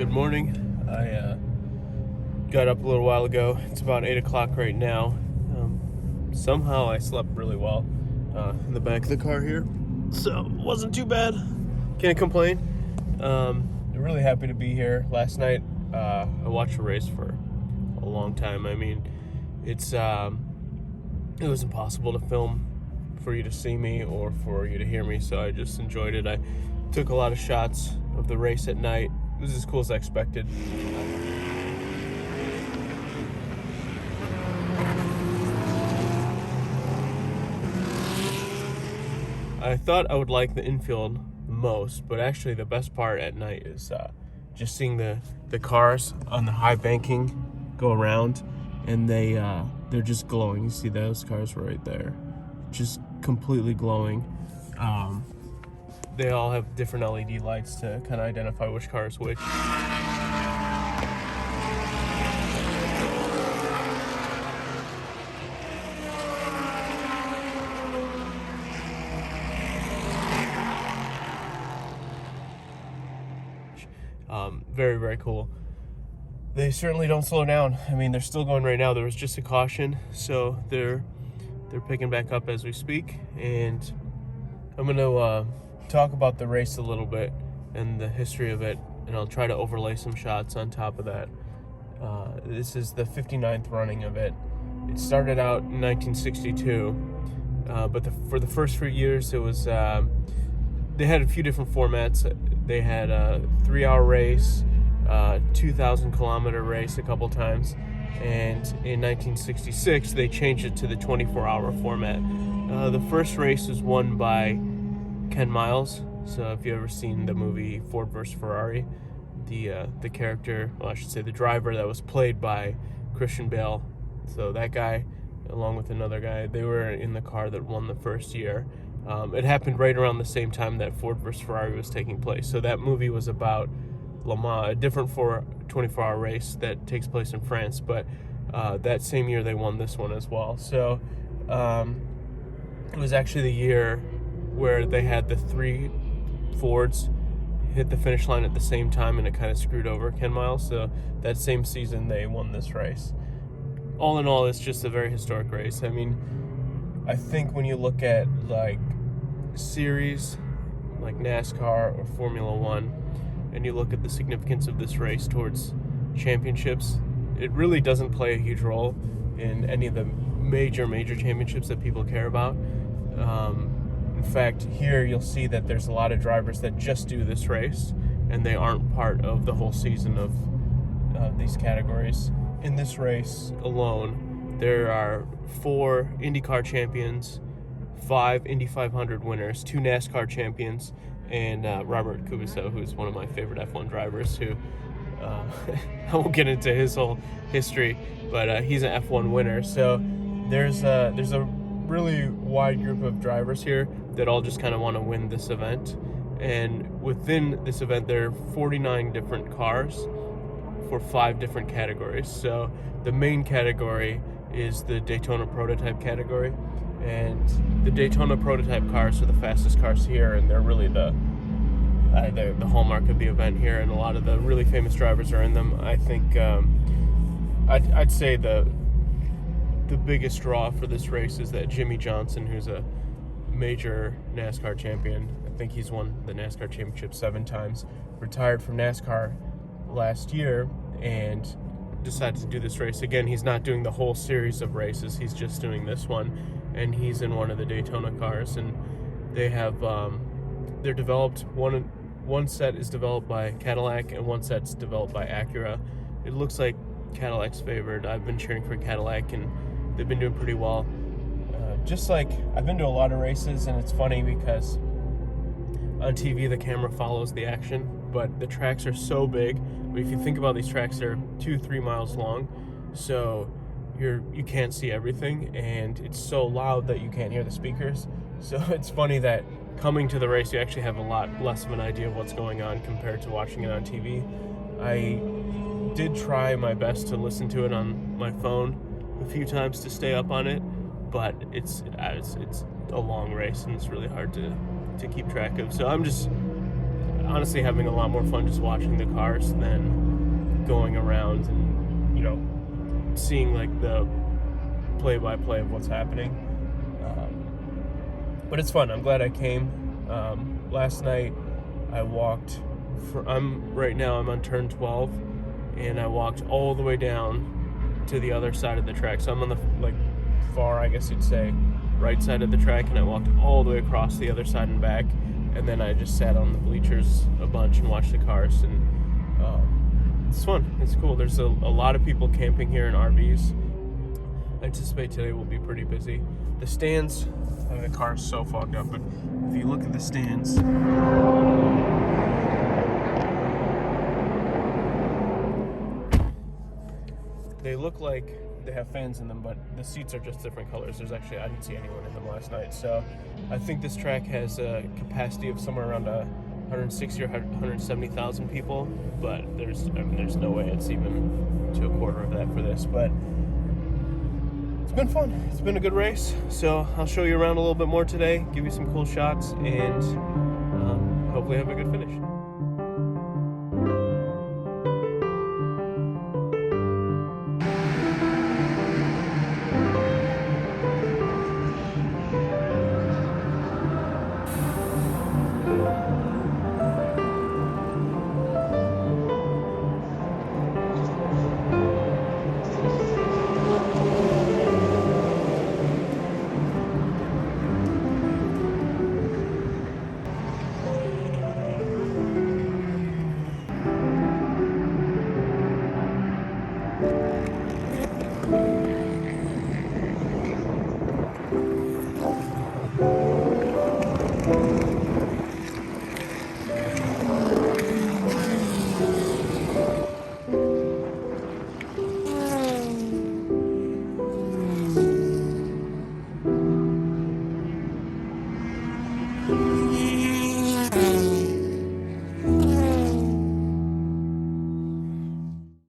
Good morning. I got up a little while ago. It's about 8 o'clock right now. Somehow I slept really well in the back of the car here, so it wasn't too bad. Can't complain. Really happy to be here. Last night I watched a race for a long time. I mean, it was impossible to film for you to see me or for you to hear me, so I just enjoyed it. I took a lot of shots of the race at night. It was as cool as I expected. I thought I would like the infield the most, but actually the best part at night is just seeing the cars on the high banking go around, and they're just glowing. You see those cars right there, just completely glowing. They all have different LED lights to kind of identify which car is which. Very, very cool. They certainly don't slow down. I mean, they're still going right now. There was just a caution, so they're picking back up as we speak. And I'm gonna talk about the race a little bit and the history of it, and I'll try to overlay some shots on top of that. This is the 59th running of it. It started out in 1962, but for the first few years, it was they had a few different formats. They had a 3-hour race, 2,000-kilometer race a couple times, and in 1966 they changed it to the 24-hour format. The first race was won by Ken Miles. So if you've ever seen the movie Ford vs. Ferrari, the character, well, I should say the driver that was played by Christian Bale, so that guy, along with another guy, they were in the car that won the first year. It happened right around the same time that Ford vs. Ferrari was taking place. So that movie was about Le Mans, a different 24-hour race that takes place in France, but that same year they won this one as well. So it was actually the year where they had the 3 Fords hit the finish line at the same time, and it kind of screwed over Ken Miles. So that same season they won this race. All in all, it's just a very historic race. I mean, I think when you look at like series like NASCAR or Formula One, and you look at the significance of this race towards championships, it really doesn't play a huge role in any of the major championships that people care about. In fact, here you'll see that there's a lot of drivers that just do this race, and they aren't part of the whole season of these categories. In this race alone, there are 4 IndyCar champions, 5 Indy 500 winners, 2 NASCAR champions, and Robert Kubica, who's one of my favorite F1 drivers, who I won't get into his whole history, but he's an F1 winner. So there's a really wide group of drivers here that all just kind of want to win this event. And within this event, there are 49 different cars for 5 different categories. So the main category is the Daytona prototype category, and the Daytona prototype cars are the fastest cars here, and they're really the hallmark of the event here, and a lot of the really famous drivers are in them. I think I'd say the biggest draw for this race is that Jimmy Johnson, who's a major NASCAR champion, I think he's won the NASCAR championship 7 times, retired from NASCAR last year and decided to do this race again. He's not doing the whole series of races, he's just doing this one, and he's in one of the Daytona cars. And they have they're developed, one set is developed by Cadillac and one set's developed by Acura. It looks like Cadillac's favored. I've been cheering for Cadillac, and they've been doing pretty well. Just like, I've been to a lot of races, and it's funny because on TV the camera follows the action, but the tracks are so big. If you think about these tracks, they're 2-3 miles long, so you can't see everything, and it's so loud that you can't hear the speakers. So it's funny that coming to the race, you actually have a lot less of an idea of what's going on compared to watching it on TV. I did try my best to listen to it on my phone a few times to stay up on it, but it's a long race, and it's really hard to keep track of. So I'm honestly having a lot more fun just watching the cars than going around and, you know, seeing like the play-by-play of what's happening. But it's fun. I'm glad I came. Last night I walked right now I'm on turn 12, and I walked all the way down to the other side of the track. So I'm on the far, I guess you'd say, right side of the track, and I walked all the way across the other side and back, and then I just sat on the bleachers a bunch and watched the cars, and it's fun. It's cool. There's a lot of people camping here in RVs. I anticipate today will be pretty busy. The stands, I mean, the car's so fogged up, but if you look at the stands, they look like they have fans in them, but the seats are just different colors. I didn't see anyone in them last night. So I think this track has a capacity of somewhere around 160 or 170,000 people, but there's no way it's even to a quarter of that for this. But it's been fun. It's been a good race. So I'll show you around a little bit more today, give you some cool shots, and hopefully have a good finish.